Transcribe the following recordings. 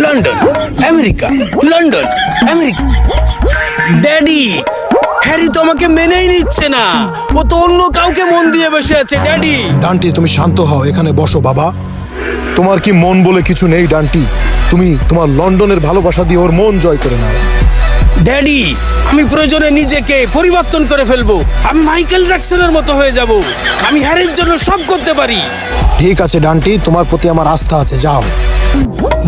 London America, London America. Daddy, Harry তো আমাকে মেনেই নিচ্ছে না, ও তো অন্য কাউকে মন দিয়ে বসে আছে। ড্যাডি, ডান্টি তুমি শান্ত হও, এখানে বসো বাবা। তোমার কি মন বলে কিছু নেই ডান্টি? তুমি তোমার লন্ডনের ভালোবাসা দিয়ে ওর মন জয় করে নাও। ড্যাডি, আমি প্রয়োজনে নিজেকে পরিবর্তন করে ফেলবো। আমি মাইকেল জ্যাকসনের মতো হয়ে যাব। আমি হ্যারির জন্য সব করতে পারি। ঠিক আছে ডান্টি, তোমার প্রতি আমার আস্থা আছে, যাও।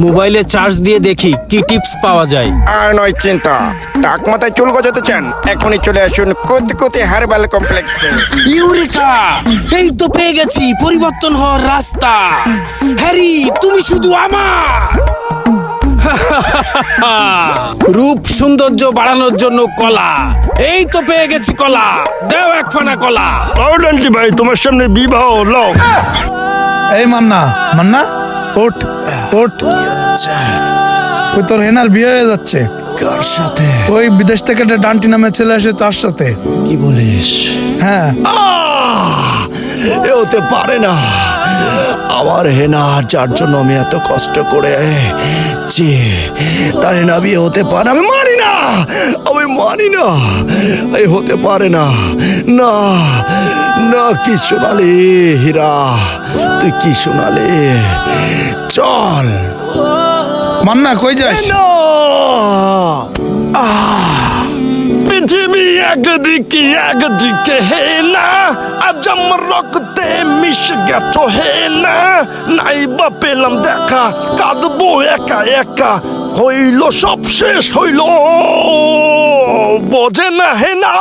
মোবাইলে চার্জ দিয়ে দেখি কি টিপস পাওয়া যায়। আর নয় চিন্তা, টাক মাথায় চুল গজাতে চান? এখনই চলে আসুন কোতে কোতে হারবাল কমপ্লেক্সে। ইউরেকা, এই তো পেয়ে গেছি পরিবর্তন হওয়ার রাস্তা। হ্যারি, তুমি শুধু আমার। রূপ সৌন্দর্য বাড়ানোর জন্য কলা, এই তো পেয়ে গেছি কলা। দেও এক ফানা কলা। ডান্টি ভাই, তোমার সামনে বিবাহ লও। এই মান্না, মান্না ওঠ ওঠ। ওই তোর হেনার বিয়ে হয়ে যাচ্ছে। কার সাথে? ওই বিদেশ থেকে একটা ডান্টি নামে ছেলে আসে, তার সাথে। কি বলিস? হ্যাঁ, এ হতে পারে না। আমার হেনা, যার জন্য আমি এত কষ্ট করে তার হেনা বিয়ে হতে পারে? আমি মানি না, আমি মানি না, এই হতে পারে না। না না, কি শোনালি হীরা, তুই কি শোনালি? চল। মান্না কই যাস? পৃথিবী একদিকে একদিকে হে না, আজ আমার রক্তে মিশে গেছ হে না। নাই বা পেলাম দেখা, কাঁদবো একা একা। হইল সব শেষ হইল, বোঝে না হে না।